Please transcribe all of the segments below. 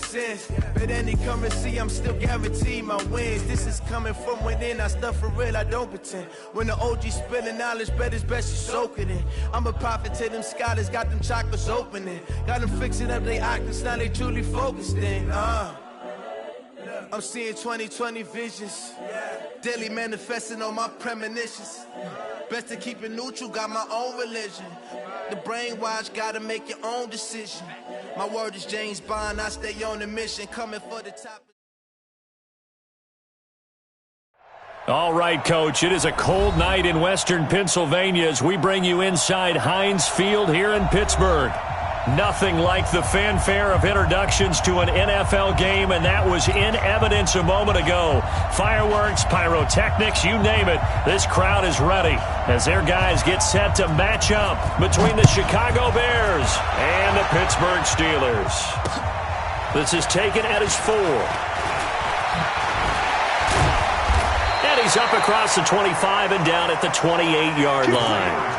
sense. Bet any currency, I'm still guaranteed my wins. This is coming from within, I stuff for real, I don't pretend. When the OG spilling knowledge, bet it's best you soak it in. I'm a prophet to them scholars, got them chakras opening. Got them fixing up their octaves, now they truly focused in. I'm seeing 2020 visions. Daily manifesting on my premonitions. Best to keep it neutral, got my own religion. The brainwash, gotta make your own decision. My word is James Bond, I stay on the mission, coming for the top. All right, Coach, it is a cold night in western Pennsylvania as we bring you inside Heinz Field here in Pittsburgh. Nothing like the fanfare of introductions to an NFL game, and that was in evidence a moment ago. Fireworks, pyrotechnics, you name it. This crowd is ready as their guys get set to match up between the Chicago Bears and the Pittsburgh Steelers. This is taken at his 4. And he's up across the 25 and down at the 28-yard line.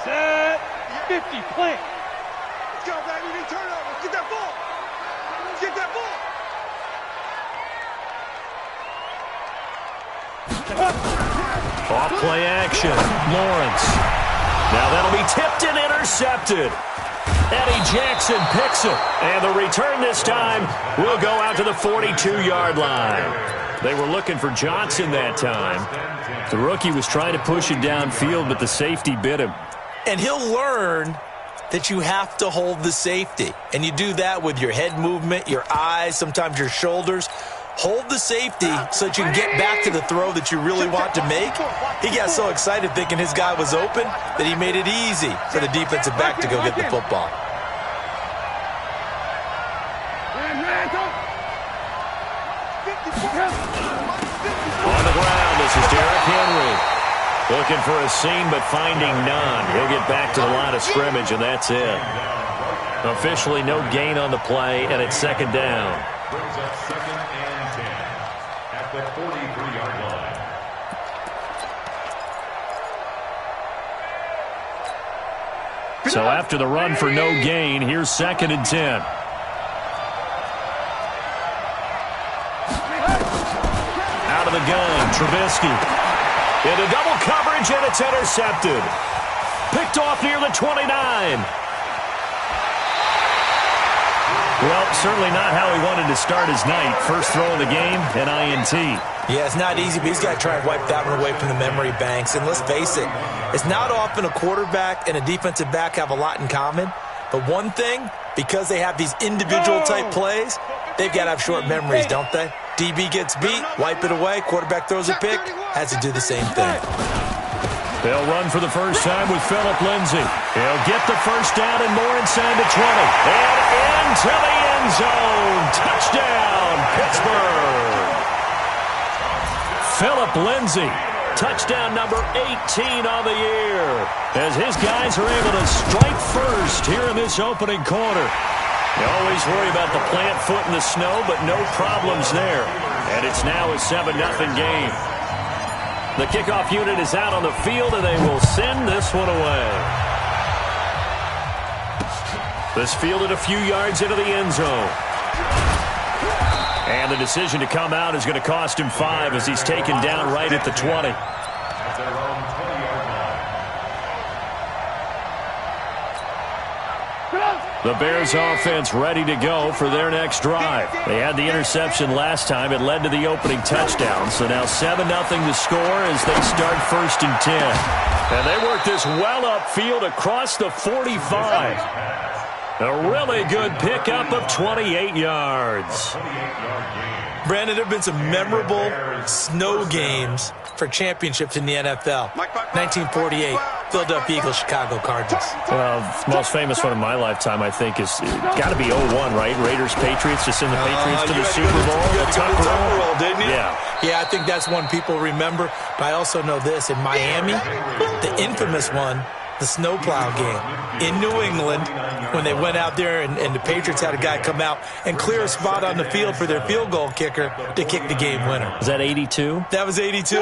Set 50, plant. Let's go, baby. We need turnover. Get that ball. Get that ball. Off play action. Lawrence. Now that'll be tipped and intercepted. Eddie Jackson picks it. And the return this time will go out to the 42-yard line. They were looking for Johnson that time. The rookie was trying to push it downfield, but the safety bit him. And he'll learn that you have to hold the safety. And you do that with your head movement, your eyes, sometimes your shoulders. Hold the safety so that you can get back to the throw that you really want to make. He got so excited thinking his guy was open that he made it easy for the defensive back to go get the football. On the ground, this is Derrick Henry. Looking for a seam, but finding none. He'll get back to the line of scrimmage, and that's it. Officially no gain on the play, and it's second down. Brings up 2nd and 10 at the 43-yard line. So after the run for no gain, here's 2nd and 10. Out of the gun, Trubisky. Into double coverage, and it's intercepted. Picked off near the 29. Well, certainly not how he wanted to start his night. First throw of the game, an INT. Yeah, it's not easy, but he's got to try and wipe that one away from the memory banks. And let's face it, it's not often a quarterback and a defensive back have a lot in common. But one thing, because they have these individual-type plays, they've got to have short memories, don't they? DB gets beat, wipe it away, quarterback throws a pick, has to do the same thing. They'll run for the first time with Phillip Lindsay. He'll get the first down and more inside the 20. And into the end zone. Touchdown, Pittsburgh. Phillip Lindsay, touchdown number 18 on the year, as his guys are able to strike first here in this opening quarter. You always worry about the plant foot in the snow, but no problems there. And it's now a 7-0 game. The kickoff unit is out on the field, and they will send this one away. This fielded a few yards into the end zone. And the decision to come out is going to cost him 5 as he's taken down right at the 20. The Bears offense ready to go for their next drive. They had the interception last time. It led to the opening touchdown. So now 7-0 to score as they start 1st and 10. And they work this well upfield across the 45. A really good pickup of 28 yards. Brandon, there have been some memorable snow games for championships in the NFL. 1948, Philadelphia Eagles, Chicago Cardinals. Well, the most famous one in my lifetime, I think, is got to be 01, right? Raiders, Patriots, just send the Patriots to the Super Bowl. You had to go to the Tucker Roll, didn't you? Yeah, I think that's one people remember. But I also know this. In Miami, the infamous one, the snowplow game in New England, when they went out there and the Patriots had a guy come out and clear a spot on the field for their field goal kicker to kick the game winner. Is that 82? That was 82.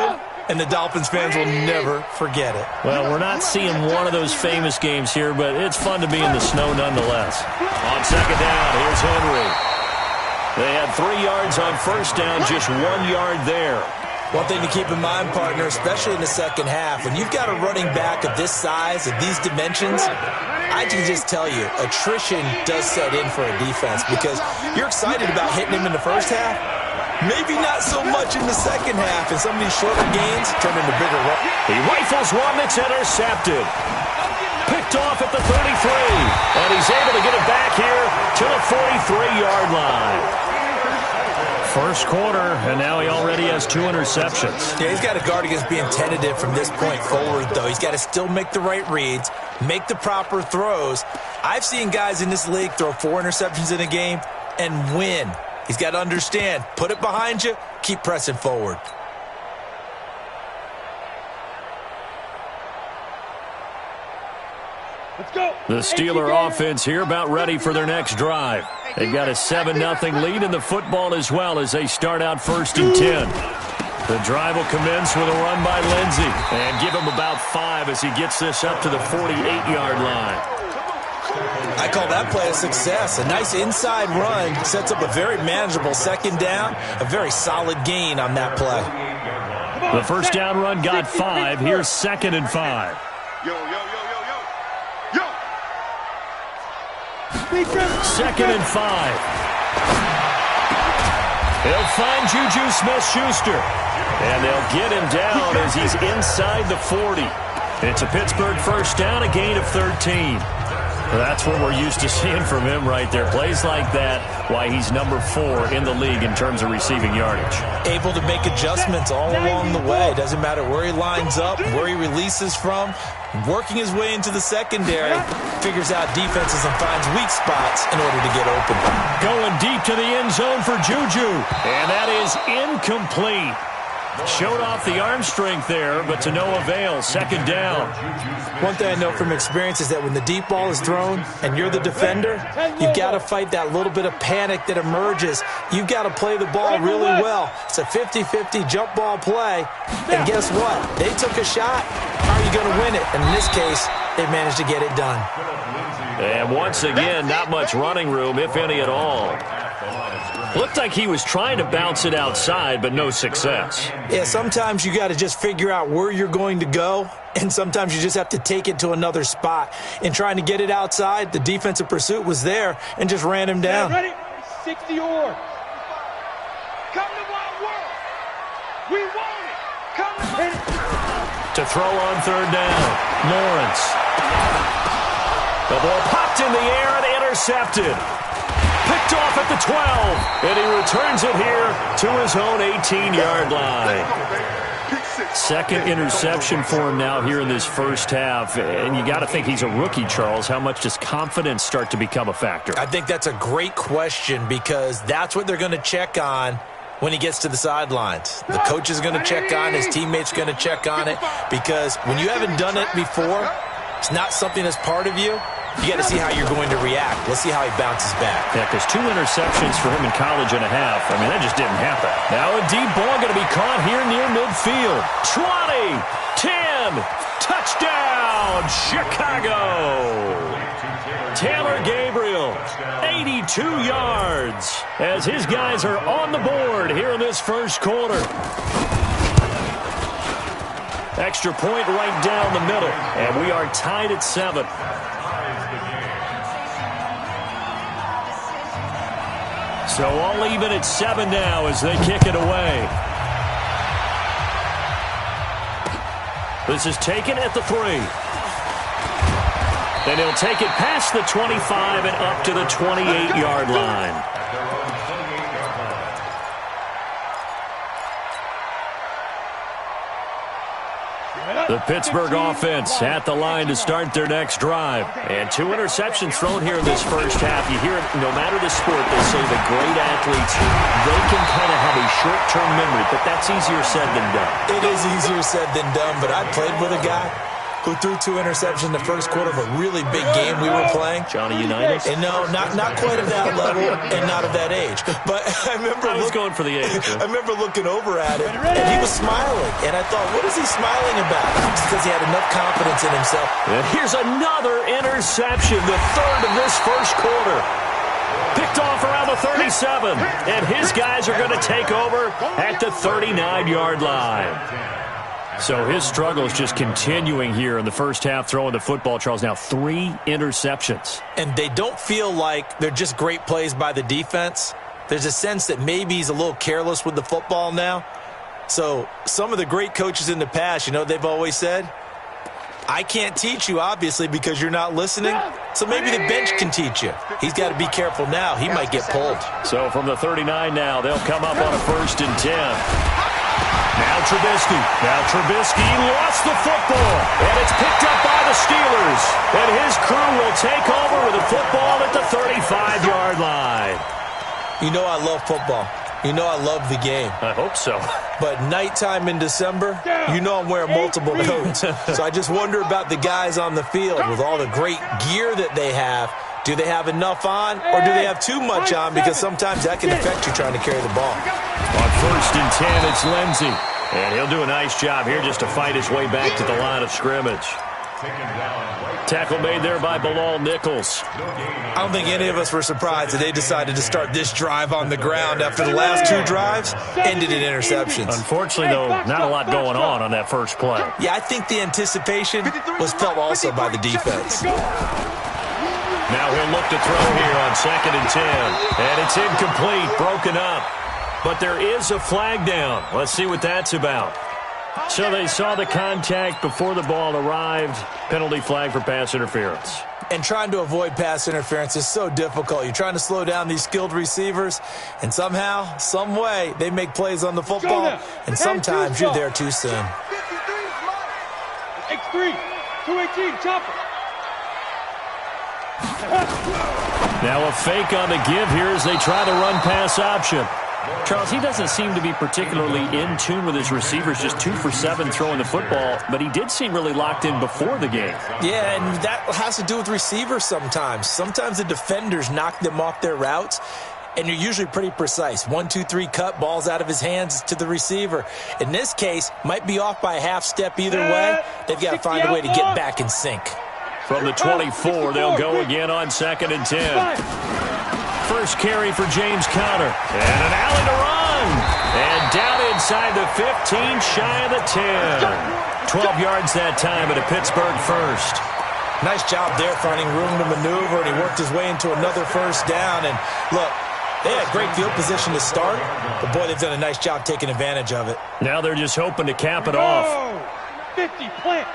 and the Dolphins fans will never forget it. Well, we're not seeing one of those famous games here, but it's fun to be in the snow nonetheless. On second down, here's Henry. They had 3 yards on first down, just 1 yard there. One thing to keep in mind, partner, especially in the second half, when you've got a running back of this size, of these dimensions, I can just tell you, attrition does set in for a defense because you're excited about hitting him in the first half. Maybe not so much in the second half, and some of these shorter gains turn into bigger runs. He rifles one that's intercepted. Picked off at the 33, and he's able to get it back here to the 43-yard line. First quarter, and now he already has 2 interceptions. Yeah, he's got to guard against being tentative from this point forward, though. He's got to still make the right reads, make the proper throws. I've seen guys in this league throw 4 interceptions in a game and win. He's got to understand, put it behind you, keep pressing forward. Let's go. The Steeler offense here about ready for their next drive. They've got a 7-0 lead in the football as well as they start out 1st and 10. The drive will commence with a run by Lindsey and give him about 5 as he gets this up to the 48-yard line. I call that play a success. A nice inside run sets up a very manageable second down, a very solid gain on that play. The first down run got 5. Here's 2nd and 5. Yo. 2nd and 5. He'll find Juju Smith-Schuster. And they'll get him down as he's inside the 40. It's a Pittsburgh first down, a gain of 13. That's what we're used to seeing from him right there. Plays like that, why he's number 4 in the league in terms of receiving yardage. Able to make adjustments all along the way. Doesn't matter where he lines up, where he releases from. Working his way into the secondary, figures out defenses and finds weak spots in order to get open. Going deep to the end zone for Juju. And that is incomplete. Showed off the arm strength there, but to no avail. 2nd down. One thing I know from experience is that when the deep ball is thrown and you're the defender, you've got to fight that little bit of panic that emerges. You've got to play the ball really well. It's a 50-50 jump ball play. And guess what? They took a shot. How are you going to win it? And in this case, they managed to get it done. And once again, not much running room, if any at all. Looked like he was trying to bounce it outside, but no success. Yeah, sometimes you got to just figure out where you're going to go, and sometimes you just have to take it to another spot. In trying to get it outside, the defensive pursuit was there and just ran him down. Ready? 60 or. Come to Wild World. We want it. Come to To throw on 3rd down, Lawrence. The ball popped in the air and intercepted. Picked off at the 12, and he returns it here to his own 18-yard line. 2nd interception for him now here in this first half, and you got to think he's a rookie, Charles. How much does confidence start to become a factor? I think that's a great question because that's what they're going to check on when he gets to the sidelines. The coach is going to check on, his teammates going to check on it because when you haven't done it before, it's not something that's part of you. You got to see how you're going to react. Let's see how he bounces back. Yeah, because 2 interceptions for him in college and a half. I mean, that just didn't happen. Now a deep ball going to be caught here near midfield. 20, 10, touchdown, Chicago. Taylor Gabriel, 82 yards as his guys are on the board here in this first quarter. Extra point right down the middle, and we are tied at 7. So all even at 7 now as they kick it away. This is taken at the 3. And he'll take it past the 25 and up to the 28-yard line. The Pittsburgh offense at the line to start their next drive. And 2 interceptions thrown here in this first half. You hear it, no matter the sport, they say the great athletes, they can kind of have a short-term memory, but that's easier said than done. It is easier said than done, but I played with a guy who threw 2 interceptions in the first quarter of a really big game we were playing. Johnny Unitas? And no, not quite of that level and not of that age. But I was going for the age. I remember looking over at him, and he was smiling. And I thought, what is he smiling about? It's because he had enough confidence in himself. And here's another interception, the third of this first quarter. Picked off around the 37, and his guys are going to take over at the 39-yard line. So his struggle is just continuing here in the first half, throwing the football, Charles. Now 3 interceptions. And they don't feel like they're just great plays by the defense. There's a sense that maybe he's a little careless with the football now. So some of the great coaches in the past, you know, they've always said, I can't teach you, obviously, because you're not listening. So maybe the bench can teach you. He's got to be careful now. He might get pulled. So from the 39 now, they'll come up on a 1st and 10. Now Trubisky lost the football, and it's picked up by the Steelers. And his crew will take over with the football at the 35-yard line. You know I love football. You know I love the game. I hope so. But nighttime in December, you know I'm wearing multiple coats. So I just wonder about the guys on the field with all the great gear that they have. Do they have enough on, or do they have too much on? Because sometimes that can affect you trying to carry the ball. On 1st and 10, it's Lindsey. And he'll do a nice job here just to fight his way back to the line of scrimmage. Tackle made there by Bilal Nichols. I don't think any of us were surprised that they decided to start this drive on the ground after the last 2 drives ended in interceptions. Unfortunately, though, not a lot going on that first play. Yeah, I think the anticipation was felt also by the defense. Now he'll look to throw here on 2nd and 10. And it's incomplete, broken up. But there is a flag down. Let's see what that's about. So they saw the contact before the ball arrived. Penalty flag for pass interference. And trying to avoid pass interference is so difficult. You're trying to slow down these skilled receivers, and somehow, some way, they make plays on the football, and sometimes you're there too soon. X3, 218, chopper. Now a fake on the give here as they try the run pass option. Charles, he doesn't seem to be particularly in tune with his receivers, just 2 for 7 throwing the football, but he did seem really locked in before the game. Yeah, and that has to do with receivers sometimes. Sometimes the defenders knock them off their routes, and you're usually pretty precise. 1, 2, 3 cut, balls out of his hands to the receiver. In this case, might be off by a half step either way. They've got to find a way to get back in sync. From the 24, they'll go again on 2nd and 10. First carry for James Conner. And an alley to run. And down inside the 15, shy of the 10. 12 yards that time, and a Pittsburgh first. Nice job there finding room to maneuver, and he worked his way into another first down. And look, they had great field position to start, but boy, they've done a nice job taking advantage of it. Now they're just hoping to cap it off. 50, plant.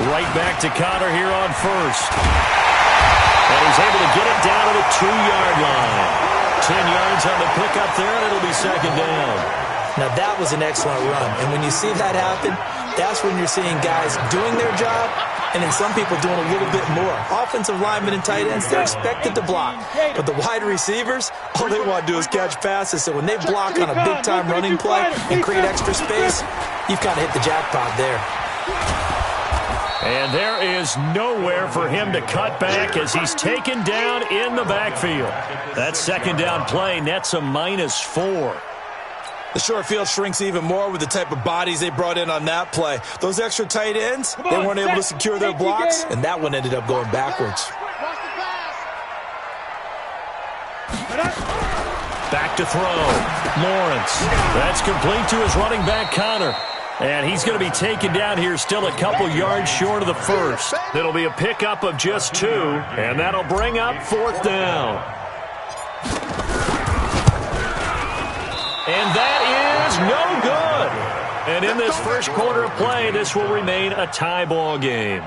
Right back to Conner here on 1st. And he's able to get it down to the 2-yard line. 10 yards on the pickup there, and it'll be 2nd down. Now, that was an excellent run. And when you see that happen, that's when you're seeing guys doing their job and then some people doing a little bit more. Offensive linemen and tight ends, they're expected to block. But the wide receivers, all they want to do is catch passes. So when they block on a big-time running play and create extra space, you've kind of hit the jackpot there. And there is nowhere for him to cut back as he's taken down in the backfield. That 2nd down play nets a -4. The short field shrinks even more with the type of bodies they brought in on that play. Those extra tight ends, they weren't able to secure their blocks, and that one ended up going backwards. Back to throw. Lawrence. That's complete to his running back, Conner. And he's going to be taken down here still a couple yards short of the first. It'll be a pickup of just 2, and that'll bring up 4th down. And that is no good. And in this first quarter of play, this will remain a tie ball game.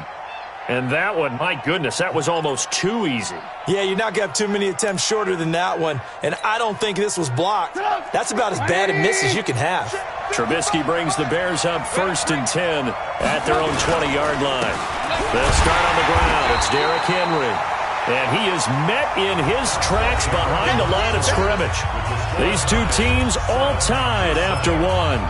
And that one, my goodness, that was almost too easy. Yeah, you're not going to have too many attempts shorter than that one. And I don't think this was blocked. That's about as bad a miss as you can have. Trubisky brings the Bears up 1st and 10 at their own 20-yard line. They'll start on the ground. It's Derrick Henry. And he is met in his tracks behind the line of scrimmage. These two teams all tied after 1.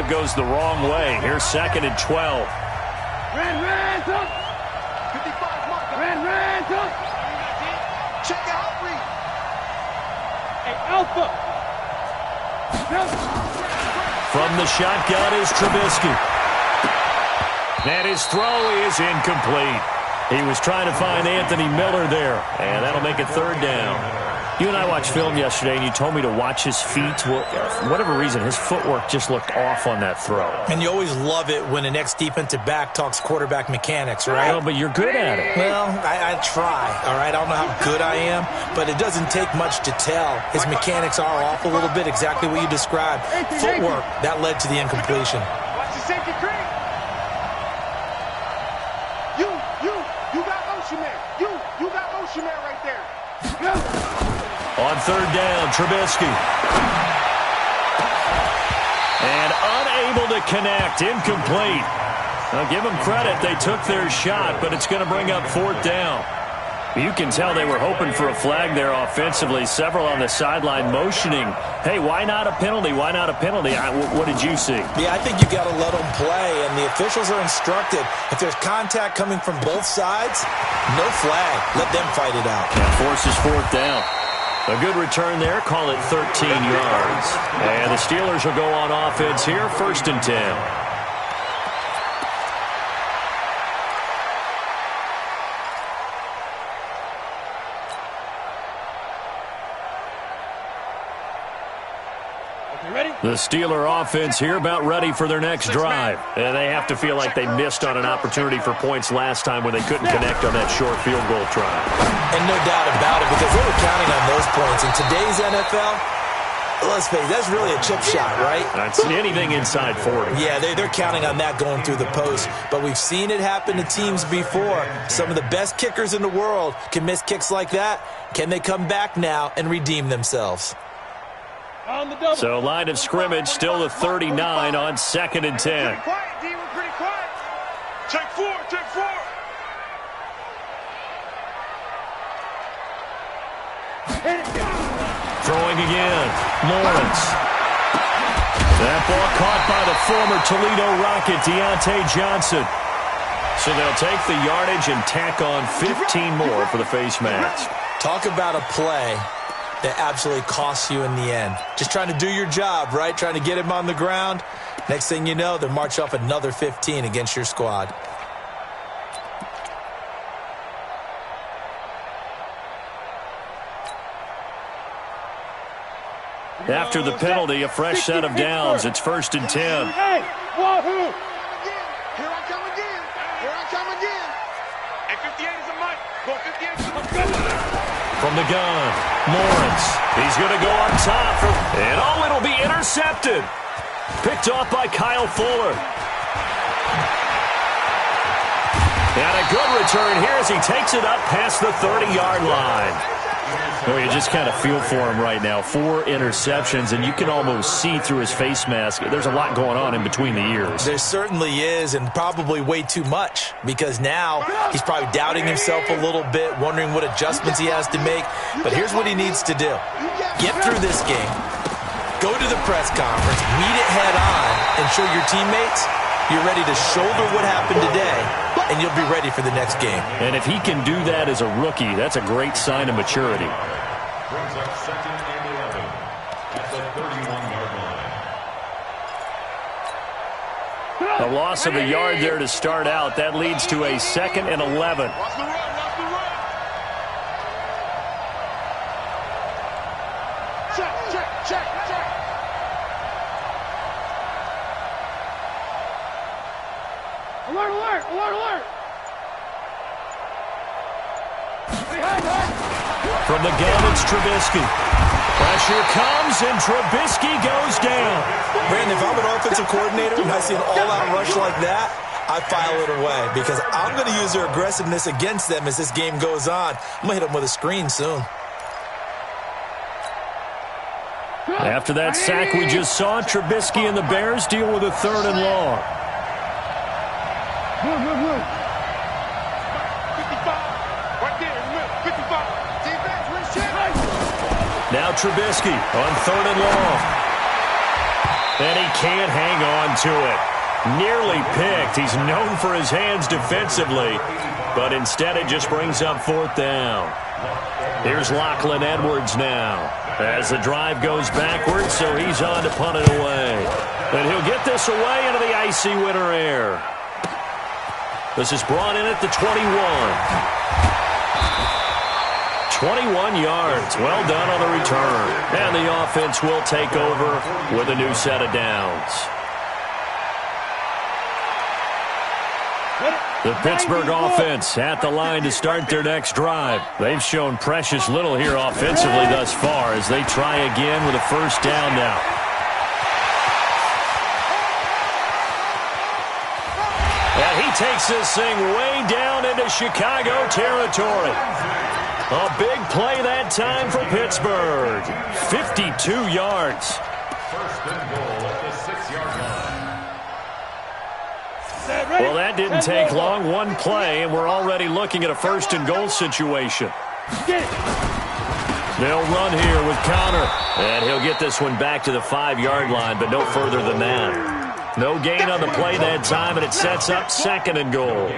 drive goes the wrong way. Here's 2nd and 12. Ran, up. 55, mark. Ran, up. Check out, read. Hey, Alpha. From the shotgun is Trubisky. And his throw is incomplete. He was trying to find Anthony Miller there, and that'll make it 3rd down. You and I watched film yesterday, and you told me to watch his feet. Well, for whatever reason, his footwork just looked off on that throw. And you always love it when an ex-defensive back talks quarterback mechanics, right? Well, but you're good at it. Well, I try, all right? I don't know how good I am, but it doesn't take much to tell. His mechanics are off a little bit, exactly what you described. Footwork, that led to the incompletion. Watch the safety cream. You got motion man. You got motion man right there. Go. On 3rd down, Trubisky. And unable to connect, incomplete. Now give them credit, they took their shot, but it's going to bring up 4th down. You can tell they were hoping for a flag there offensively. Several on the sideline motioning, hey, why not a penalty? Why not a penalty? What did you see? Yeah, I think you got to let them play, and the officials are instructed. If there's contact coming from both sides, no flag. Let them fight it out. That forces 4th down. A good return there. Call it 13 yards. And the Steelers will go on offense here. 1st and 10. The Steeler offense here about ready for their next drive. And they have to feel like they missed on an opportunity for points last time when they couldn't connect on that short field goal try. And no doubt about it, because they were counting on those points. In today's NFL, let's face it, that's really a chip shot, right? That's anything inside 40. Yeah, they're counting on that going through the post. But we've seen it happen to teams before. Some of the best kickers in the world can miss kicks like that. Can they come back now and redeem themselves? So line of scrimmage still the 39 on 2nd and 10. Pretty quiet, D. We're pretty quiet. Check 4. Throwing again. Lawrence. That ball caught by the former Toledo Rocket, Deontay Johnson. So they'll take the yardage and tack on 15 more for the face mask. Talk about a play that absolutely costs you in the end. Just trying to do your job, right? Trying to get him on the ground. Next thing you know, they'll march off another 15 against your squad. After the penalty, a fresh set of downs. It's 1st and 10. Hey, wahoo! Here I come again. Hey, 58 is a mic. Go 58 is a mic. From the gun, Lawrence. He's going to go on top. And it'll be intercepted. Picked off by Kyle Fuller. And a good return here as he takes it up past the 30-yard line. Oh, you just kind of feel for him right now. 4 interceptions, and you can almost see through his face mask. There's a lot going on in between the ears. There certainly is, and probably way too much, because now he's probably doubting himself a little bit, wondering what adjustments he has to make. But here's what he needs to do. Get through this game, go to the press conference, meet it head on, and show your teammates you're ready to shoulder what happened today, and you'll be ready for the next game. And if he can do that as a rookie, that's a great sign of maturity. Brings up 2nd and 11 at the 31-yard line. A loss of a yard there to start out. That leads to a 2nd and 11. Watch the run. Check. Alert. From the gun, it's Trubisky. Pressure comes, and Trubisky goes down. Brandon, if I'm an offensive coordinator and I see an all-out rush like that, I file it away because I'm going to use their aggressiveness against them as this game goes on. I'm going to hit them with a screen soon. After that sack we just saw, Trubisky and the Bears deal with a 3rd and long. 55. Right there in the middle. 55. Defense, win shit. Now Trubisky on 3rd and long. And he can't hang on to it. Nearly picked. He's known for his hands defensively, but instead it just brings up 4th down. Here's Lachlan Edwards now as the drive goes backwards, so he's on to punt it away. And he'll get this away into the icy winter air. This is brought in at the 21. 21 yards. Well done on the return. And the offense will take over with a new set of downs. The Pittsburgh offense at the line to start their next drive. They've shown precious little here offensively thus far as they try again with a 1st down now. And he takes this thing way down into Chicago territory. A big play that time for Pittsburgh. 52 yards. 1st and goal at the 6-yard line. Well, that didn't take long. One play, and we're already looking at a 1st and goal situation. They'll run here with Connor. And he'll get this one back to the 5-yard line, but no further than that. No gain on the play that time, and it sets up 2nd and goal.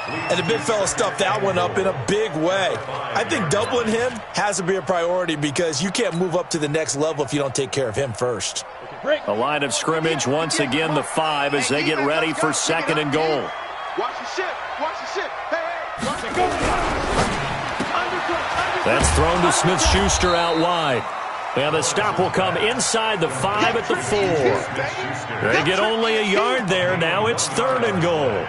And the big fella stuffed that one up in a big way. I think doubling him has to be a priority because you can't move up to the next level if you don't take care of him first. A line of scrimmage, once again the 5 as they get ready for 2nd and goal. Watch the ship. Watch the ship. Hey, watch it go. That's thrown to Smith-Schuster out wide. And the stop will come inside the 5 at the 4. They get only a yard there. Now it's 3rd and goal.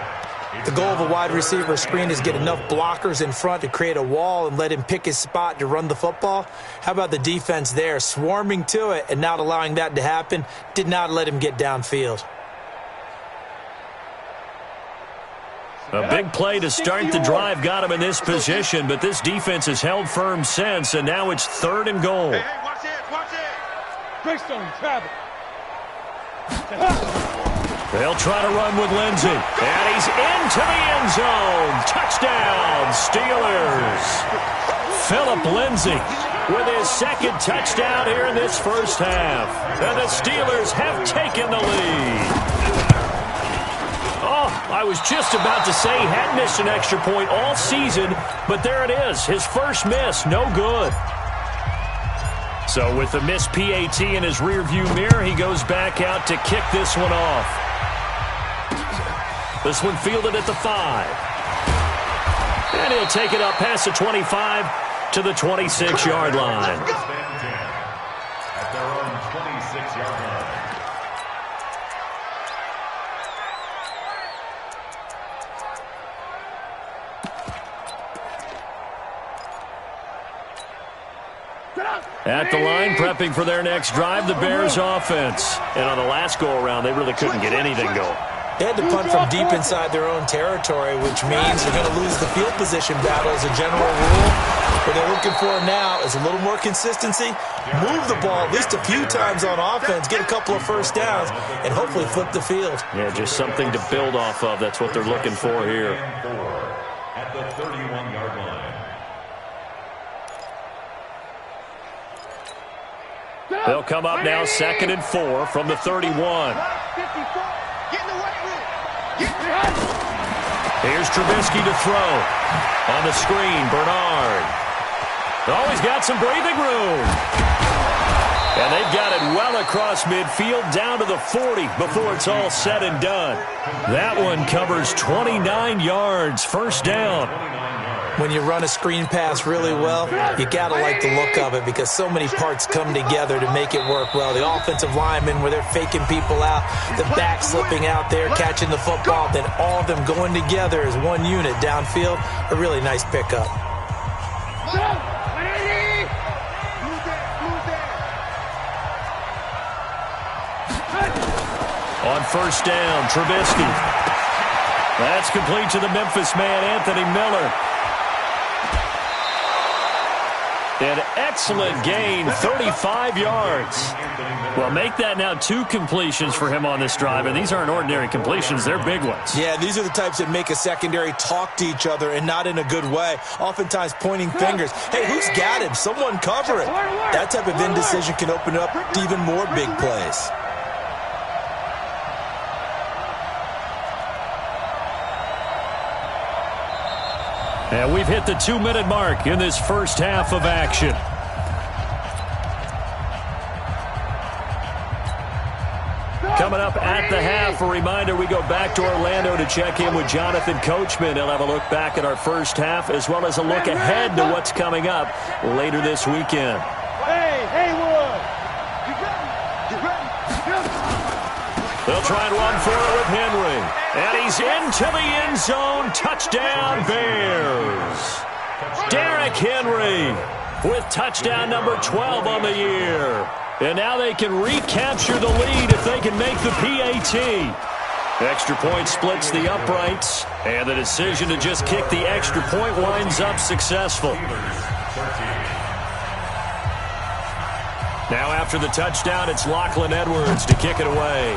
The goal of a wide receiver screen is get enough blockers in front to create a wall and let him pick his spot to run the football. How about the defense there, swarming to it and not allowing that to happen? Did not let him get downfield. A big play to start the drive got him in this position, but this defense has held firm since, and now it's 3rd and goal. Hey, watch it. Watch it. Greystone, travel. They'll try to run with Lindsey. And he's into the end zone. Touchdown, Steelers. Philip Lindsey with his 2nd touchdown here in this 1st half. And the Steelers have taken the lead. Oh, I was just about to say he hadn't missed an extra point all season, but there it is. His 1st miss, no good. So with the missed PAT in his rearview mirror, he goes back out to kick this one off. This one fielded at the 5. And he'll take it up past the 25 to the 26-yard line. At their own 26-yard line. At the line, prepping for their next drive, the Bears offense. And on the last go-around, they really couldn't get anything going. They had to punt from deep inside their own territory, which means they're going to lose the field position battle as a general rule. What they're looking for now is a little more consistency, move the ball at least a few times on offense, get a couple of 1st downs, and hopefully flip the field. Yeah, just something to build off of. That's what they're looking for here. At the 31-yard line. They'll come up now 2nd and 4 from the 31. Here's Trubisky to throw. On the screen, Bernard. Oh, he's got some breathing room. And they've got it well across midfield down to the 40 before it's all said and done. That one covers 29 yards, 1st down. When you run a screen pass really well, you got to like the look of it because so many parts come together to make it work well. The offensive linemen, where they're faking people out, the back slipping out there, catching the football, then all of them going together as one unit downfield. A really nice pickup. On 1st down, Trubisky. That's complete to the Memphis man, Anthony Miller. An excellent gain, 35 yards. Well, make that now 2 completions for him on this drive, and these aren't ordinary completions. They're big ones. Yeah, these are the types that make a secondary talk to each other and not in a good way, oftentimes pointing fingers. Hey, who's got him? Someone cover it. That type of indecision can open up to even more big plays. And we've hit the 2-minute mark in this first half of action. Coming up at the half, a reminder, we go back to Orlando to check in with Jonathan Coachman. He'll have a look back at our first half as well as a look ahead to what's coming up later this weekend. Hey, Haywood! You ready? They'll try and run for it with Henry. And he's into the end zone. Touchdown, Bears. Derrick Henry with touchdown number 12 on the year. And now they can recapture the lead if they can make the PAT. Extra point splits the uprights. And the decision to just kick the extra point winds up successful. Now after the touchdown, it's Lachlan Edwards to kick it away.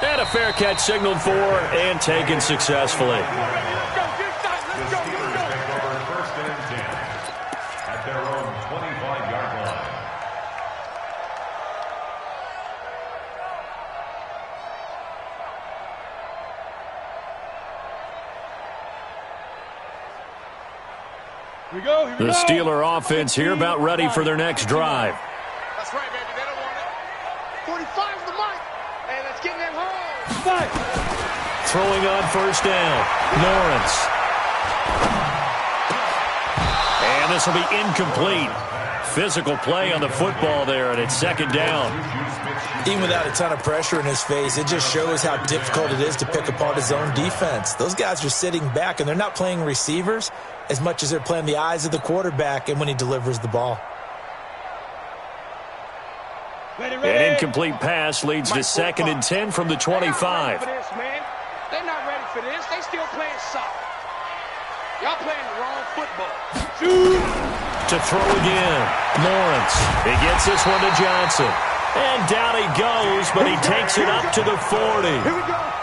And a fair catch signaled for and taken successfully. At their own 25-yard line. Here we go. The Steeler offense here about ready for their next drive. That's right, baby. They don't want it. 45's the mic. Hey, let's get them home. Throwing on first down. Lawrence. And this will be incomplete. Physical play on the football there, and it's second down. Even without a ton of pressure in his face, it just shows how difficult it is to pick apart his own defense. Those guys are sitting back, and they're not playing receivers as much as they're playing the eyes of the quarterback and when he delivers the ball. An incomplete pass leads to 2nd and 10 from the 25. They're not ready for this. They still playing soft. Y'all playing the wrong football. To throw again. Lawrence. He gets this one to Johnson. And down he goes, but he takes it up to the 40.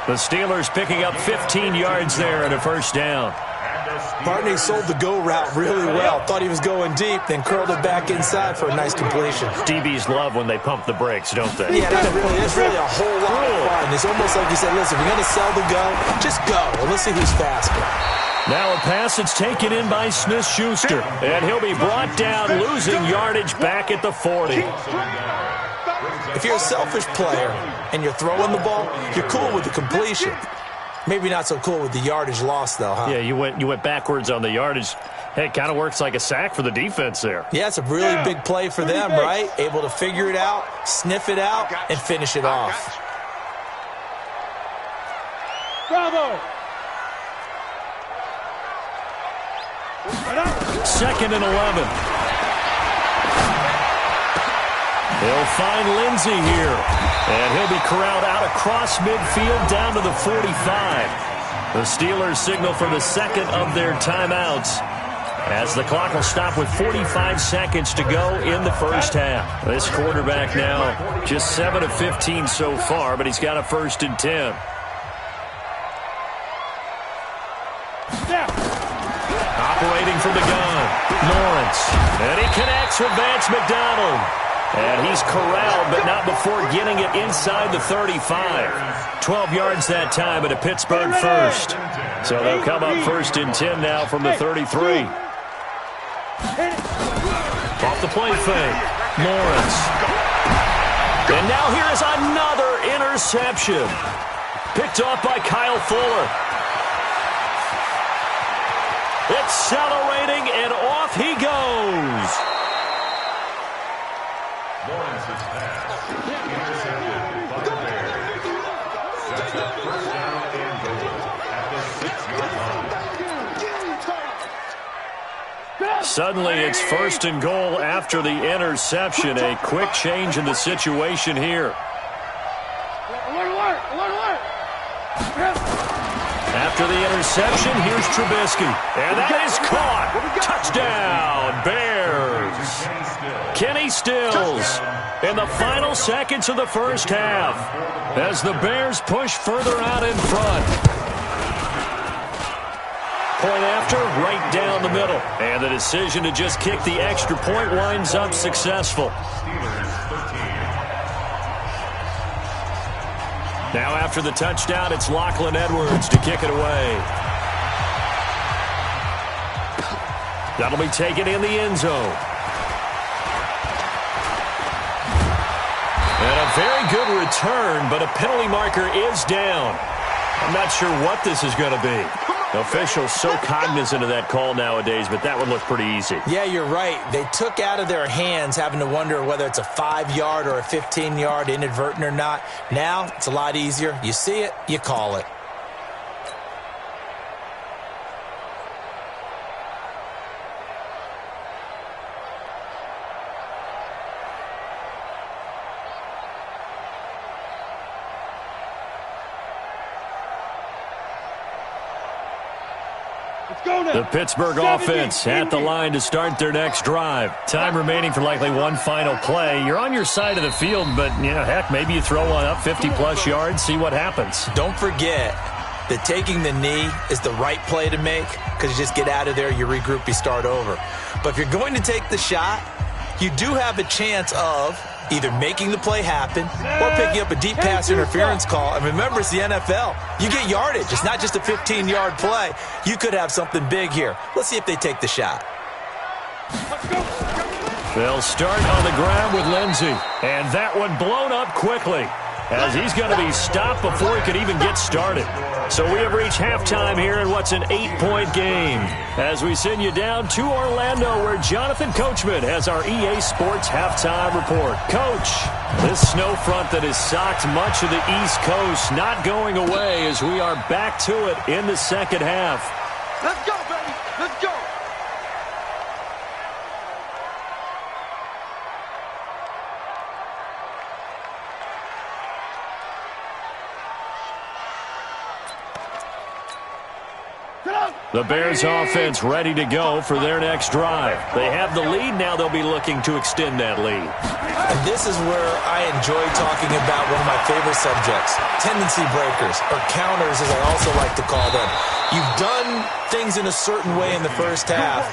The Steelers picking up 15 yards there and a first down. Barney sold the go route really well. Thought he was going deep, then curled it back inside for a nice completion. DBs love when they pump the brakes, don't they? Yeah, that's really a whole lot of fun. It's almost like you said, listen, if you're going to sell the go, just go. And let's see who's faster. Now a pass that's taken in by Smith-Schuster. And he'll be brought down, losing yardage back at the 40. If you're a selfish player and you're throwing the ball, you're cool with the completion. Maybe not so cool with the yardage loss, though, huh? Yeah, you went backwards on the yardage. Hey, it kind of works like a sack for the defense there. Yeah, it's a really big play for them, right? Able to figure it out, sniff it out, and finish it off. Bravo! 2nd and 11. They'll find Lindsey here. And he'll be corralled out across midfield down to the 45. The Steelers signal for the second of their timeouts as the clock will stop with 45 seconds to go in the first half. This quarterback now just 7 of 15 so far, but he's got a 1st and 10. Operating from the gun, Lawrence. And he connects with Vance McDonald. And he's corralled, but not before getting it inside the 35. 12 yards that time at a Pittsburgh first. So they'll come up 1st and 10 now from the 33. Off the play fake, Lawrence. And now here is another interception. Picked off by Kyle Fuller. Accelerating, and off he goes. Lawrence's pass intercepted by the Bears. Sets up first down and goal at the 6-yard line. Suddenly it's 1st and goal after the interception. A quick change in the situation here. After the interception, here's Trubisky. And that is caught. Touchdown, Bears. Kenny Stills in the final seconds of the first half as the Bears push further out in front. Point after, right down the middle. And the decision to just kick the extra point winds up successful. Now after the touchdown, it's Lachlan Edwards to kick it away. That'll be taken in the end zone. And a very good return, but a penalty marker is down. I'm not sure what this is going to be. Officials so cognizant of that call nowadays, but that one looked pretty easy. Yeah, you're right. They took out of their hands having to wonder whether it's a 5-yard or a 15-yard inadvertent or not. Now, it's a lot easier. You see it, you call it. The Pittsburgh offense at the line to start their next drive. Time remaining for likely one final play. You're on your side of the field, but, heck, maybe you throw one up 50-plus yards, see what happens. Don't forget that taking the knee is the right play to make because you just get out of there, you regroup, you start over. But if you're going to take the shot, you do have a chance of either making the play happen or picking up a deep pass interference call. And remember, it's the NFL. You get yardage. It's not just a 15-yard play. You could have something big here. Let's see if they take the shot. They'll start on the ground with Lindsey. And that one blown up quickly as he's going to be stopped before he could even get started. So we have reached halftime here in what's an 8-point game as we send you down to Orlando where Jonathan Coachman has our EA Sports halftime report. Coach, this snow front that has socked much of the East Coast not going away as we are back to it in the second half. Let's go, baby. Let's go. The Bears offense ready to go for their next drive. They have the lead. Now they'll be looking to extend that lead. And this is where I enjoy talking about one of my favorite subjects, tendency breakers, or counters as I also like to call them. You've done things in a certain way in the first half,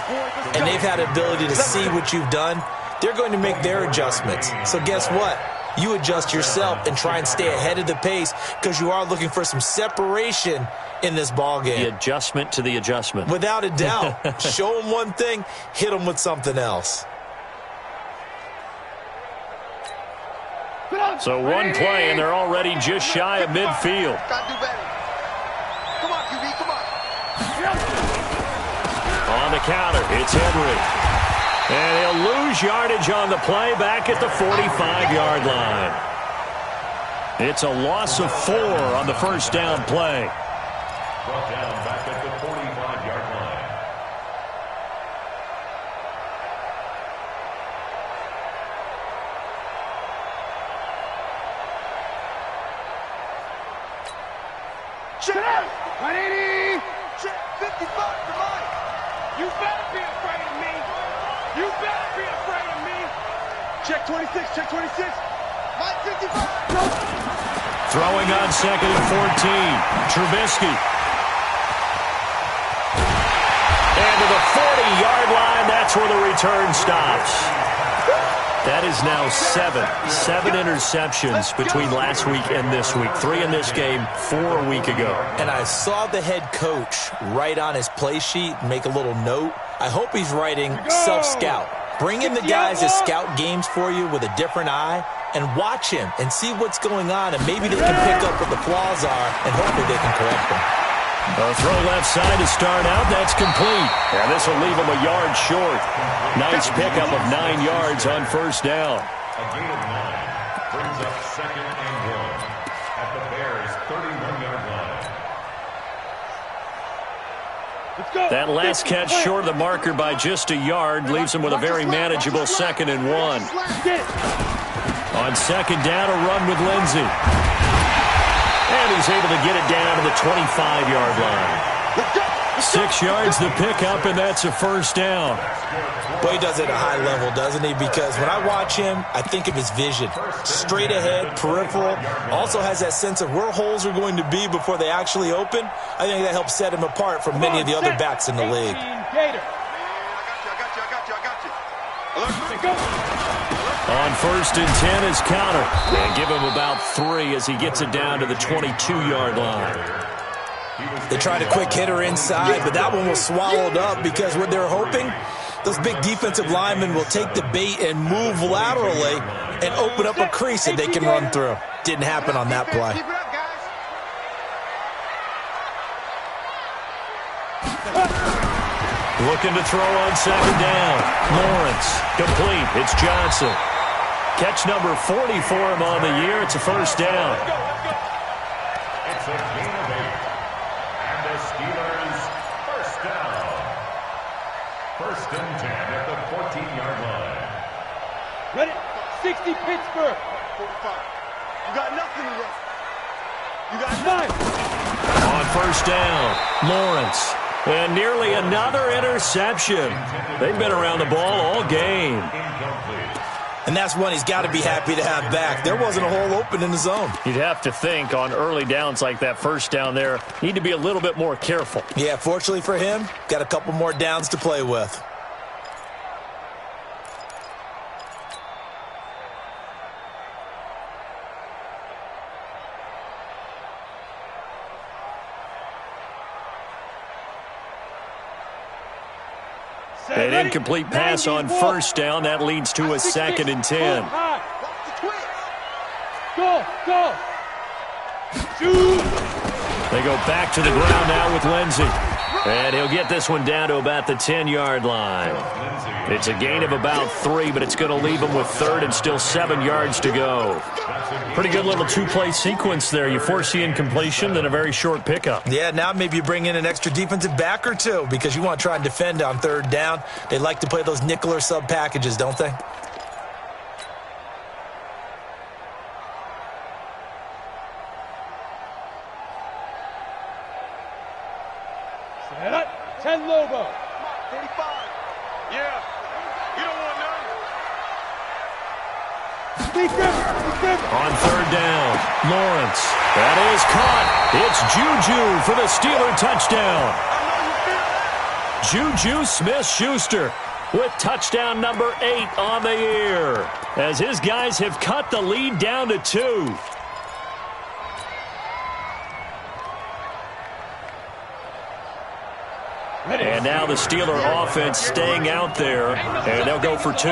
and they've had the ability to see what you've done. They're going to make their adjustments. So guess what? You adjust yourself and try and stay ahead of the pace because you are looking for some separation in this ball game. The adjustment to the adjustment. Without a doubt. Show them one thing, hit them with something else. So one play, and they're already just shy of midfield. Gotta do better. Come on, QB, come on. On the counter, it's Henry. And he'll lose yardage on the play back at the 45-yard line. It's a loss of 4 on the first down play. Brought down back at the 45-yard line. Check! 180! Check! 55 to Mike! You better be afraid of me! You better be afraid of me! Check 26, check 26! Mike 55! Throwing on second and 14. Trubisky. And to the 40-yard line, that's where the return stops. That is now 7 interceptions between last week and this week. 3 in this game, 4 a week ago. And I saw the head coach write on his play sheet, make a little note. I hope he's writing self-scout. Bring in the guys that scout games for you with a different eye and watch him and see what's going on, and maybe they can pick up what the flaws are, and hopefully they can correct them. A throw left side to start out. That's complete. And this will leave him a yard short. Nice pickup of 9 yards on first down. A gain of 9 brings up second and 1 at the Bears' 31-yard line. That last catch short of the marker by just a yard leaves him with a very manageable second and 1. On second down, a run with Lindsey. And he's able to get it down to the 25-yard line. 6 yards the pickup, and that's a first down. Boy, he does it at a high level, doesn't he? Because when I watch him, I think of his vision. Straight ahead, peripheral. Also has that sense of where holes are going to be before they actually open. I think that helps set him apart from many of the other backs in the league. I got you. A On 1st and 10 is counter. And give him about 3 as he gets it down to the 22-yard line. They tried a quick hitter inside, but that one was swallowed up because what they're hoping, those big defensive linemen will take the bait and move laterally and open up a crease that they can run through. Didn't happen on that play. Looking to throw on 2nd down. Lawrence, complete. It's Johnson. Catch number 40 for him on the year. It's a 1st down. It's a gain of 8. And the Steelers, 1st down. 1st and 10 at the 14-yard line. Ready? 60 Pittsburgh. 45. You got nothing to run. You got 9. On 1st down, Lawrence. And nearly another interception. They've been around the ball all game. Incomplete. And that's one he's got to be happy to have back. There wasn't a hole open in the zone. You'd have to think on early downs like that 1st down there, need to be a little bit more careful. Yeah, fortunately for him, got a couple more downs to play with. An incomplete pass on 1st down. That leads to a 2nd and 10. Go, go. Shoot. They go back to the ground now with Lindsey. And he'll get this one down to about the 10-yard line. It's a gain of about 3, but it's going to leave him with 3rd and still 7 yards to go. Pretty good little 2-play sequence there. You force the incompletion, then a very short pickup. Yeah, now maybe you bring in an extra defensive back or two because you want to try and defend on 3rd down. They like to play those nickel or sub packages, don't they? Set up. 10 Lobo. 45. Yeah. You don't want none. On 3rd down, Lawrence. That is caught. It's Juju for the Steeler touchdown. Juju Smith-Schuster with touchdown number 8 on the year as his guys have cut the lead down to 2. And now the Steeler offense staying out there, and they'll go for 2.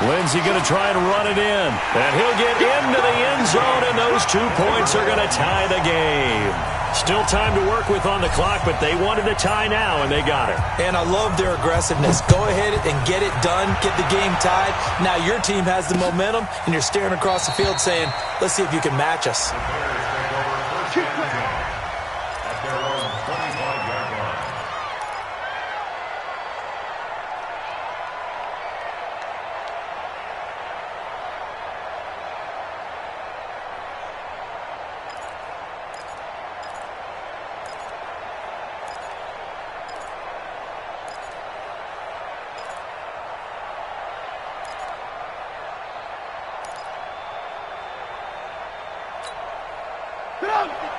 Lindsey going to try and run it in, and he'll get into the end zone, and those 2 points are going to tie the game. Still time to work with on the clock, but they wanted a tie now, and they got it. And I love their aggressiveness. Go ahead and get it done, get the game tied. Now your team has the momentum, and you're staring across the field saying, let's see if you can match us.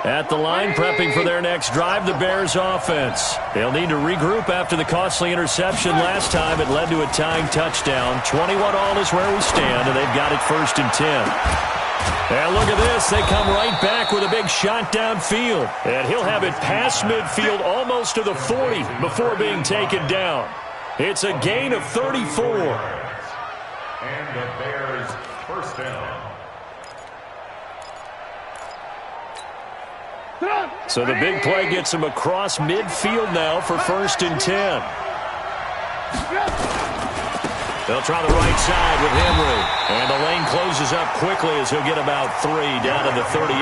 At the line, prepping for their next drive, the Bears offense. They'll need to regroup after the costly interception last time. It led to a tying touchdown. 21-all is where we stand, and they've got it 1st and 10. And look at this. They come right back with a big shot downfield. And he'll have it past midfield almost to the 40 before being taken down. It's a gain of 34. And the Bears 1st down. So the big play gets him across midfield now for 1st and 10. They'll try the right side with Henry. And the lane closes up quickly as he'll get about 3 down to the 38.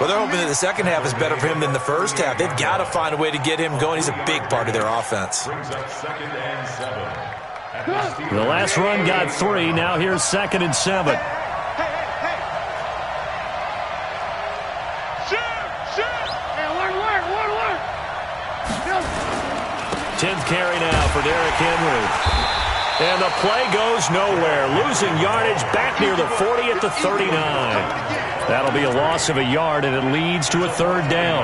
Well, they're hoping that the second half is better for him than the first half. They've got to find a way to get him going. He's a big part of their offense. Brings up 2nd and 7. The last run got 3. Now here's 2nd and 7. 10th carry now for Derrick Henry. And the play goes nowhere. Losing yardage back near the 40 at the 39. That'll be a loss of a yard, and it leads to a 3rd down.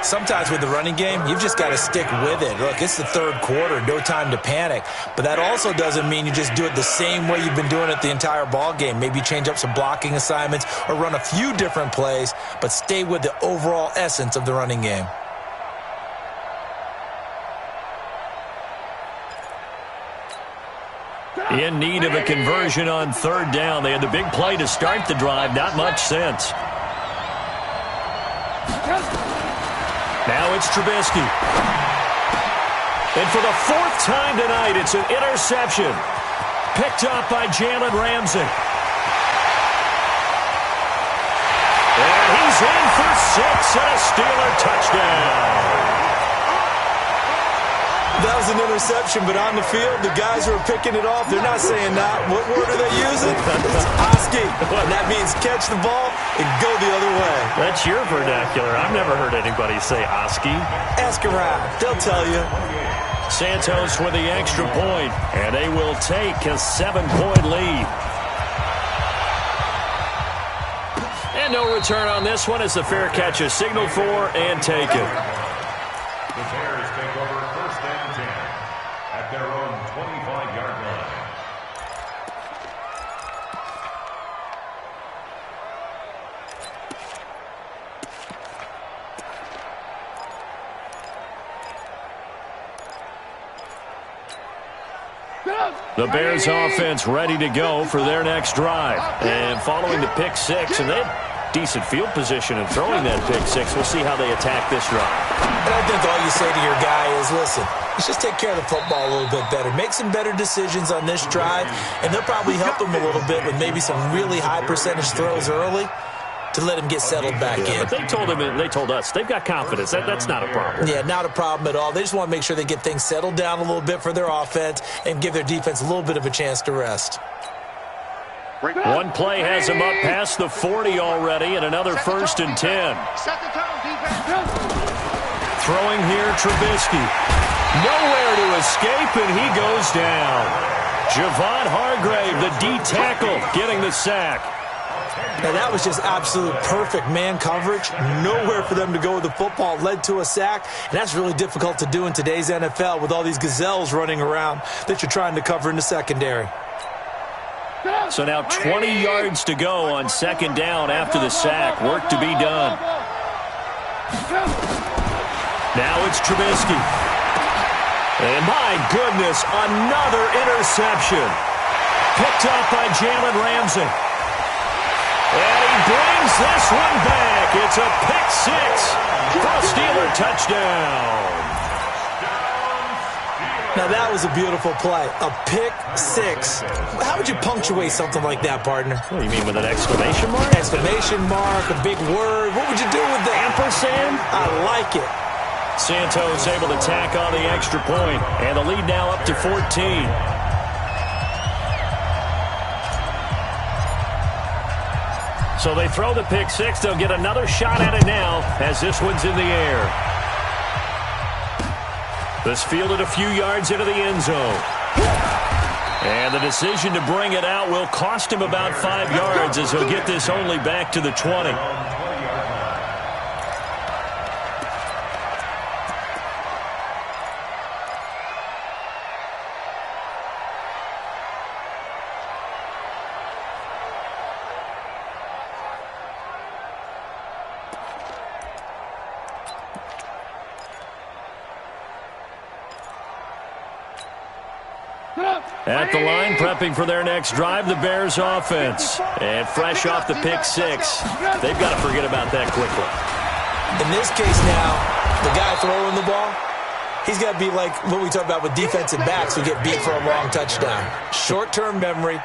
sometimes with the running game, you've just got to stick with it. Look, it's the third quarter, no time to panic. But that also doesn't mean you just do it the same way you've been doing it the entire ball game. Maybe change up some blocking assignments or run a few different plays, but stay with the overall essence of the running game. In need of a conversion on third down. They had the big play to start the drive. Not much sense. Now it's Trubisky. And for the fourth time tonight, it's an interception. Picked up by Jalen Ramsey. And he's in for 6 and a Steeler touchdown. That was an interception, but on the field, the guys who are picking it off, they're not saying that. What word are they using? It's Oski. And that means catch the ball and go the other way. That's your vernacular. I've never heard anybody say Oski. Ask around. They'll tell you. Santos with the extra point, and they will take a 7-point lead. And no return on this one as the fair catch is signaled for and taken. The Bears take over first and 10 at their own 25-yard line. The Bears offense ready to go for their next drive. And following the pick six, and they had decent field position in throwing that pick six. We'll see how they attack this drive. And I think all you say to your guy is, listen, let's just take care of the football a little bit better. Make some better decisions on this drive, and they'll probably help him a little bit with maybe some really high percentage throws early to let him get settled back in. But they told us they've got confidence. That's not a problem. Yeah, not a problem at all. They just want to make sure they get things settled down a little bit for their offense and give their defense a little bit of a chance to rest. One play has him up past the 40 already, and another first and 10. Throwing here, Trubisky. Nowhere to escape, and he goes down. Javon Hargrave, the D tackle, getting the sack. Now, that was just absolute perfect man coverage. Nowhere for them to go with the football. Led to a sack, and that's really difficult to do in today's NFL with all these gazelles running around that you're trying to cover in the secondary. So now 20 yards to go on second down after the sack. Work to be done. Now it's Trubisky. And my goodness, another interception. Picked up by Jalen Ramsey. And he brings this one back. It's a pick six for a Steeler touchdown. Now, that was a beautiful play. A pick six. How would you punctuate something like that, partner? What do you mean, with an exclamation mark? Exclamation mark, a big word. What would you do with that? Ampersand? I like it. Santos able to tack on the extra point, and the lead now up to 14. So they throw the pick six. They'll get another shot at it now as this one's in the air. This fielded a few yards into the end zone. And the decision to bring it out will cost him about 5 yards as he'll get this only back to the 20. At the line, prepping for their next drive, the Bears offense. And fresh off the pick six, they've got to forget about that quickly. In this case now, the guy throwing the ball, he's got to be like what we talk about with defensive backs who get beat for a long touchdown. Short-term memory,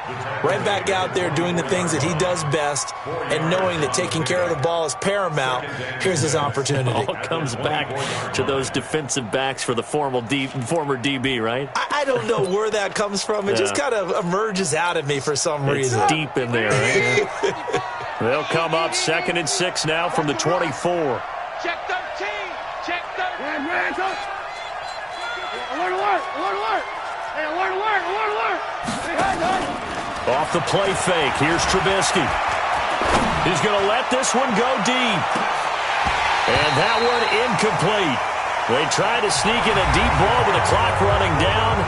right back out there doing the things that he does best, and knowing that taking care of the ball is paramount. Here's his opportunity. It all comes back to those defensive backs for the former DB, right? I don't know where that comes from. It just kind of emerges out of me for some reason. It's deep in there, right? They'll come up 2nd and 6 now from the 24. Check 13. Check 13. Alert, alert, alert, alert. Hey, alert, alert, alert, alert. Hey, hide. Off the play fake, here's Trubisky. He's going to let this one go deep. And that one incomplete. They tried to sneak in a deep ball with the clock running down,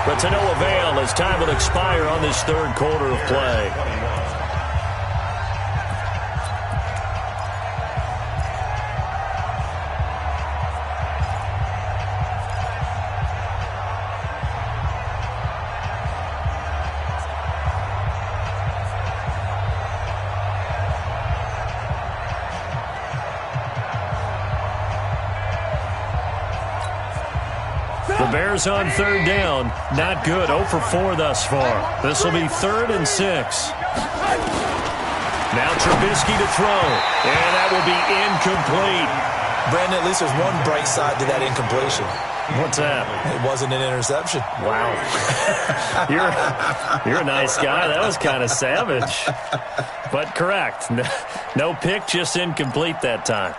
but to no avail as time will expire on this third quarter of play. The Bears on third down. Not good. 0 for 4 thus far. This will be 3rd and 6. Now Trubisky to throw. And that will be incomplete. Brandon, at least there's one bright side to that incompletion. What's that? It wasn't an interception. Wow. You're a nice guy. That was kind of savage. But correct. No pick, just incomplete that time.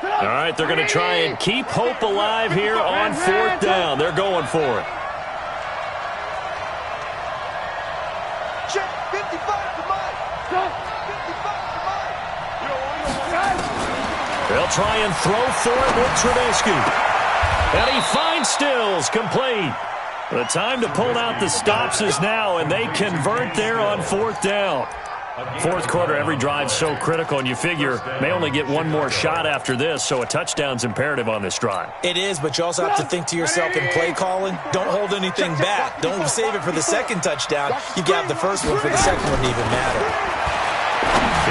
All right, they're going to try and keep hope alive here on 4th down. They're going for it. Check 55 to Mike. 55 to Mike. They'll try and throw for it with Trubisky. And he finds Stills, complete. The time to pull out the stops is now, and they convert there on 4th down. Fourth quarter, every drive so critical, and you figure may only get one more shot after this, so a touchdown's imperative on this drive. It is, but you also have to think to yourself in play calling, don't hold anything back. Don't save it for the second touchdown. You got the first one for the second one to even matter.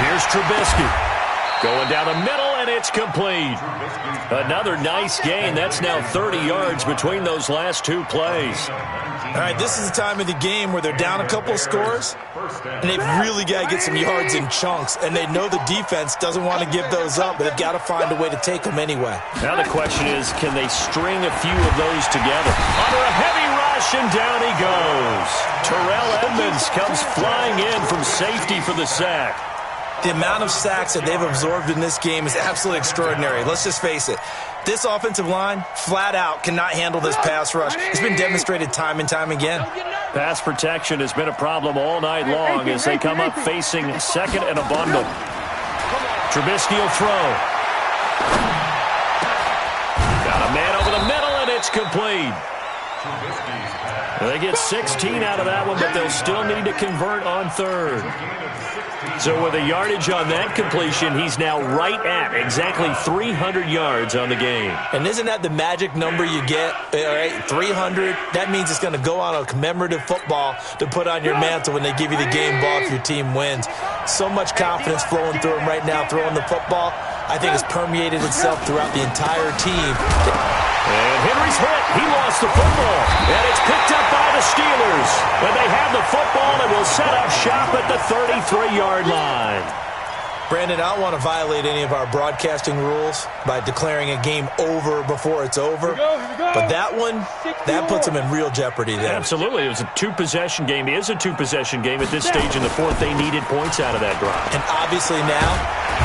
Here's Trubisky. Going down the middle, and it's complete. Another nice gain. That's now 30 yards between those last two plays. All right, this is the time of the game where they're down a couple of scores, and they've really got to get some yards in chunks, and they know the defense doesn't want to give those up, but they've got to find a way to take them anyway. Now the question is, can they string a few of those together? Under a heavy rush, and down he goes. Terrell Edmunds comes flying in from safety for the sack. The amount of sacks that they've absorbed in this game is absolutely extraordinary. Let's just face it. This offensive line, flat out, cannot handle this pass rush. It's been demonstrated time and time again. Pass protection has been a problem all night long as they come up facing second and a bundle. Trubisky will throw. Got a man over the middle, and it's complete. They get 16 out of that one, but they'll still need to convert on third. So with a yardage on that completion, he's now right at exactly 300 yards on the game. And isn't that the magic number you get? All right, 300. That means it's going to go on a commemorative football to put on your mantle when they give you the game ball if your team wins. So much confidence flowing through him right now, throwing the football. I think it's permeated itself throughout the entire team. And Henry's hit. He lost the football. And it's picked up by the Steelers. When they have the football, it will set up shop at the 33-yard line. Brandon, I don't want to violate any of our broadcasting rules by declaring a game over before it's over. But that one, that puts them in real jeopardy there. Absolutely. It was a two-possession game. It is a two-possession game. At this stage in the fourth, they needed points out of that drive. And obviously now,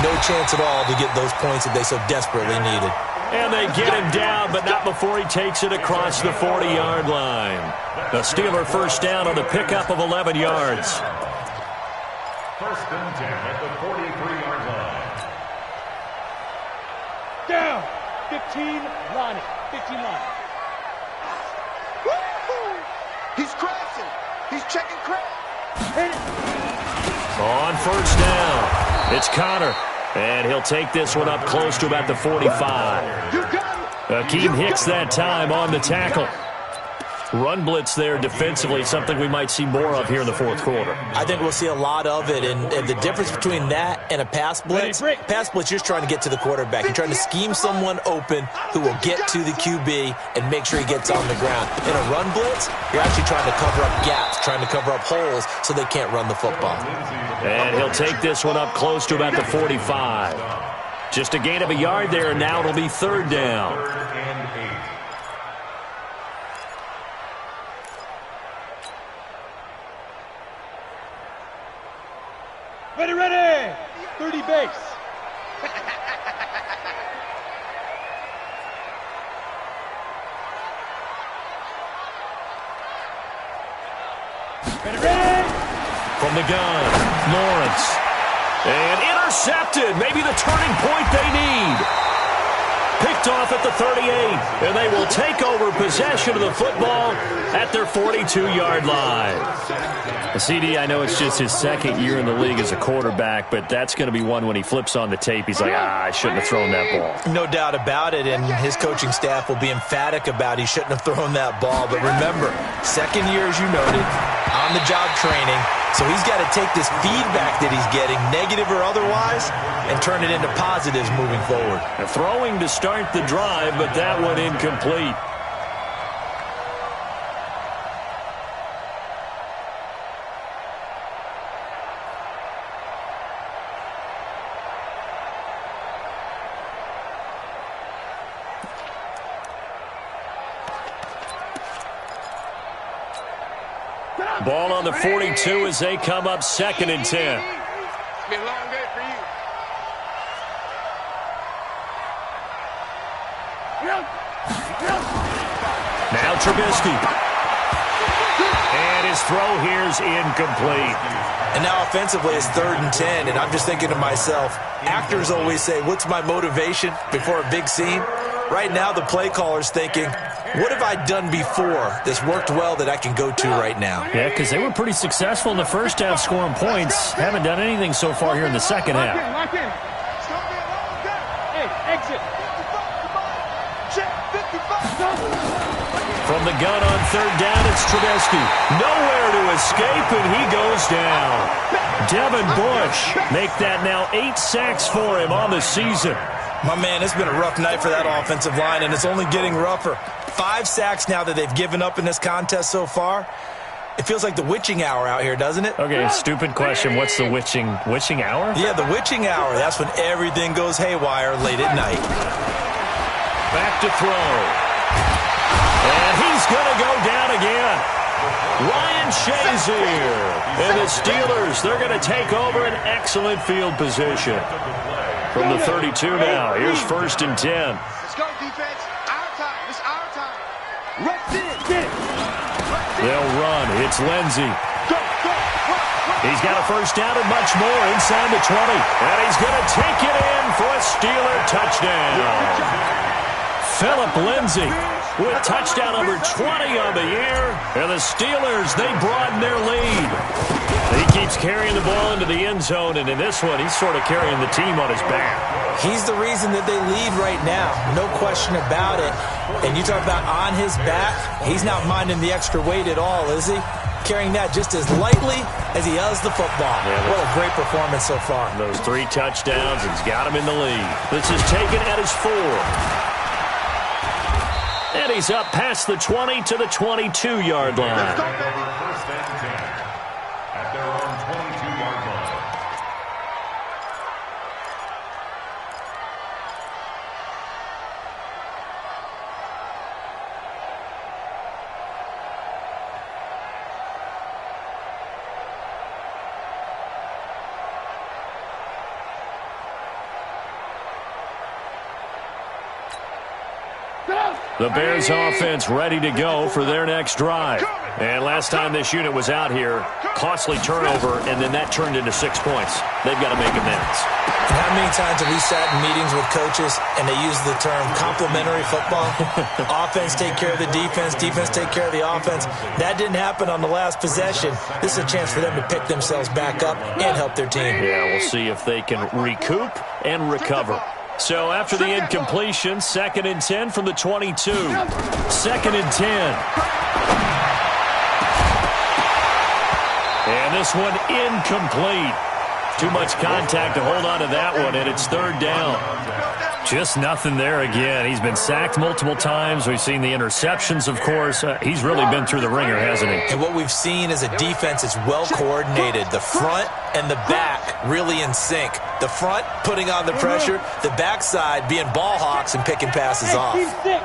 no chance at all to get those points that they so desperately needed. And they get him down, but not before he takes it across the 40-yard line. The Steeler first down on the pickup of 11 yards. First and 10 at the 43-yard line. Down. 15 line. 15 line. He's crashing. He's checking crash. On first down, it's Connor. And he'll take this one up close to about the 45. Akeem Hicks that time on the tackle. Run blitz there defensively, something we might see more of here in the fourth quarter. I think we'll see a lot of it, and the difference between that and a pass blitz, you're just trying to get to the quarterback. You're trying to scheme someone open who will get to the QB and make sure he gets on the ground. In a run blitz, you're actually trying to cover up gaps, trying to cover up holes so they can't run the football. And he'll take this one up close to about the 45. Just a gain of a yard there, and now it'll be third down. Ready, ready. 30 base. Ready, ready. From the gun, Lawrence. And intercepted. Maybe the turning point they need. Picked off at the 38. And they will take over possession of the football at their 42-yard line. CD, I know it's just his second year in the league as a quarterback, but that's going to be one when he flips on the tape. He's like, I shouldn't have thrown that ball. No doubt about it, and his coaching staff will be emphatic about he shouldn't have thrown that ball. But remember, second year, as you noted, on-the-job training. So he's got to take this feedback that he's getting, negative or otherwise, and turn it into positives moving forward. Throwing to start the drive, but that one incomplete. Ball on the 42 as they come up 2nd and 10. It's been a long day for you. Now Trubisky. And his throw here's incomplete. And now offensively it's 3rd and 10, and I'm just thinking to myself, actors always say, what's my motivation before a big scene? Right now the play caller's thinking, what have I done before that's worked well that I can go to right now? Yeah, because they were pretty successful in the first half scoring points. Haven't done anything so far here in the second half. Lock in. Hey, exit. From the gun on 3rd down, it's Trubisky. Nowhere to escape, and he goes down. Devin Bush make that now 8 sacks for him on the season. My man, it's been a rough night for that offensive line, and it's only getting rougher. 5 sacks now that they've given up in this contest so far. It feels like the witching hour out here, doesn't it? Okay, stupid question. What's the witching hour? Yeah, the witching hour. That's when everything goes haywire late at night. Back to throw. And he's going to go down again. Ryan Shazier. And the Steelers, they're going to take over an excellent field position. From the 32 now, here's 1st and 10. Let's go, defense. Our time. It's our time. Run, get it. They'll run. It's Lindsey. He's got a first down and much more inside the 20. And he's going to take it in for a Steeler touchdown. Philip Lindsey with touchdown number 20 on the year. And the Steelers, they broaden their lead. He keeps carrying the ball into the end zone, and in this one, he's sort of carrying the team on his back. He's the reason that they lead right now. No question about it. And you talk about on his back, he's not minding the extra weight at all, is he? Carrying that just as lightly as he does the football. Yeah, what a great performance so far. Those 3 touchdowns, he's got him in the lead. This is taken at his 4. And he's up past the 20 to the 22-yard line. Let's go, baby. 1st and 10 at their own 22-yard line. The Bears offense ready to go for their next drive. And last time this unit was out here, costly turnover, and then that turned into 6 points. They've got to make amends. And how many times have we sat in meetings with coaches and they use the term complementary football? Offense take care of the defense, defense take care of the offense. That didn't happen on the last possession. This is a chance for them to pick themselves back up and help their team. Yeah, we'll see if they can recoup and recover. So after the incompletion, 2nd and 10 from the 22. 2nd and 10. And this one incomplete. Too much contact to hold on to that one, and it's 3rd down. Just nothing there again. He's been sacked multiple times. We've seen the interceptions, of course. He's really been through the ringer, hasn't he? And what we've seen is a defense that's well coordinated. The front and the back really in sync. The front putting on the pressure, the backside being ball hawks and picking passes off. Team 6. Hey,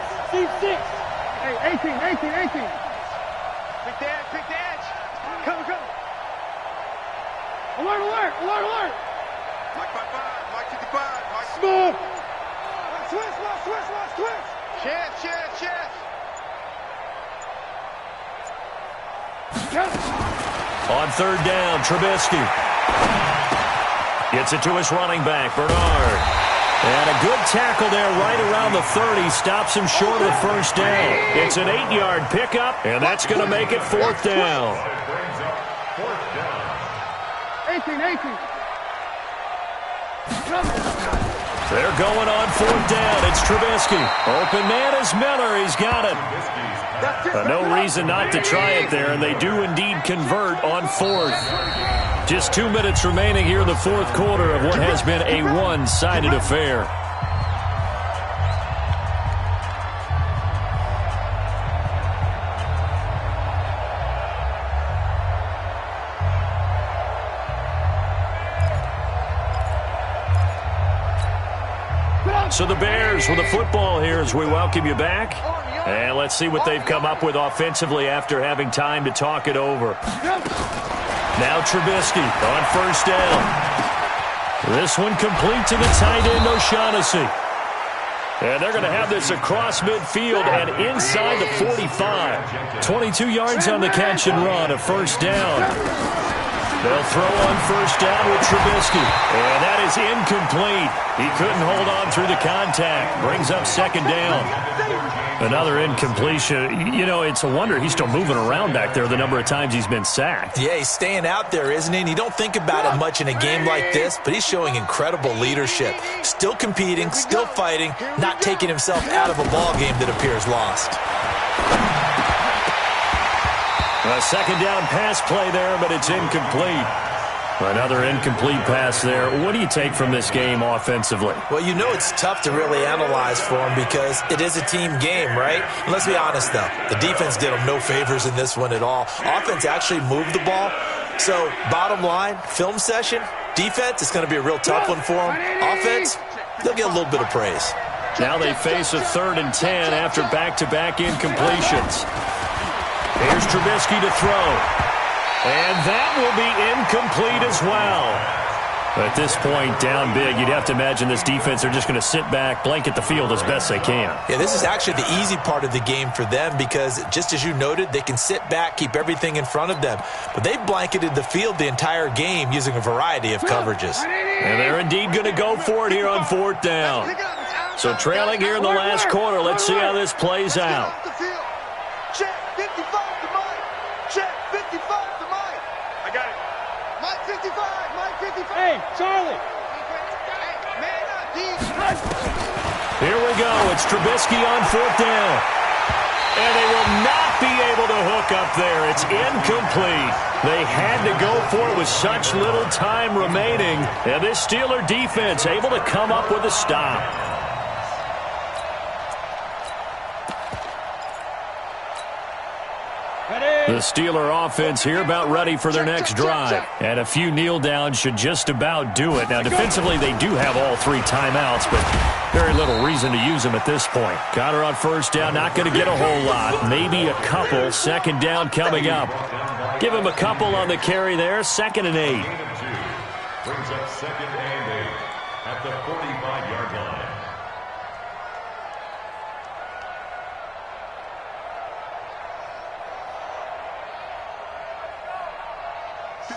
18. Pick the edge. Come. Alert. Mike 55, Mike 55, Mike Smooth. Switch. Chance. On 3rd down, Trubisky. Gets it to his running back, Bernard. And a good tackle there right around the 30. Stops him short of the first down. It's an 8-yard pickup, and that's going to make it 4th down. 18. They're going on 4th down. It's Trubisky. Open man is Miller. He's got it. No reason not to try it there, and they do indeed convert on 4th. Just 2 minutes remaining here in the 4th quarter of what has been a one-sided affair. So the Bears with the football here as we welcome you back. And let's see what they've come up with offensively after having time to talk it over. Now Trubisky on 1st down. This one complete to the tight end, O'Shaughnessy. And they're going to have this across midfield and inside the 45. 22 yards on the catch and run, a 1st down. They'll throw on 1st down with Trubisky. And that is incomplete. He couldn't hold on through the contact. Brings up 2nd down. Another incompletion. You know, it's a wonder he's still moving around back there the number of times he's been sacked. Yeah, he's staying out there, isn't he? And you don't think about it much in a game like this, but he's showing incredible leadership. Still competing, still fighting, not taking himself out of a ball game that appears lost. A 2nd down pass play there, but it's incomplete. Another incomplete pass there. What do you take from this game offensively? Well, you know it's tough to really analyze for him because it is a team game, right? And let's be honest, though. The defense did him no favors in this one at all. Offense actually moved the ball. So, bottom line, film session, defense is going to be a real tough one for them. Offense, they'll get a little bit of praise. Now they face a 3rd and 10 after back-to-back incompletions. Here's Trubisky to throw. And that will be incomplete as well. At this point, down big, you'd have to imagine this defense are just going to sit back, blanket the field as best they can. Yeah, this is actually the easy part of the game for them because, just as you noted, they can sit back, keep everything in front of them. But they've blanketed the field the entire game using a variety of coverages. And they're indeed going to go for it here on 4th down. So trailing here in the last quarter, let's see how this plays out. Check 55 to Mike. Check 55 to Mike. I got it. Mike 55. Mike 55. Hey, Charlie. Man up, Here we go. It's Trubisky on 4th down. And they will not be able to hook up there. It's incomplete. They had to go for it with such little time remaining. And this Steeler defense able to come up with a stop. The Steeler offense here about ready for their next drive. And a few kneel downs should just about do it. Now, defensively, they do have all 3 timeouts, but very little reason to use them at this point. Cotter on 1st down, not going to get a whole lot. Maybe a couple. 2nd down coming up. Give him a couple on the carry there. 2nd and 8. Brings up 2nd and 8 at the 45-yard line.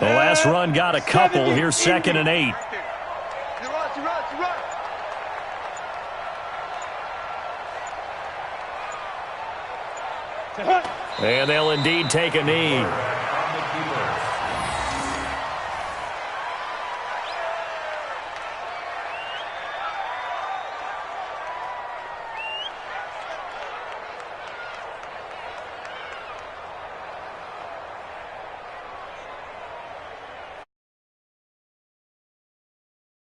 The last run got a couple. Here's 2nd and 8. And they'll indeed take a knee.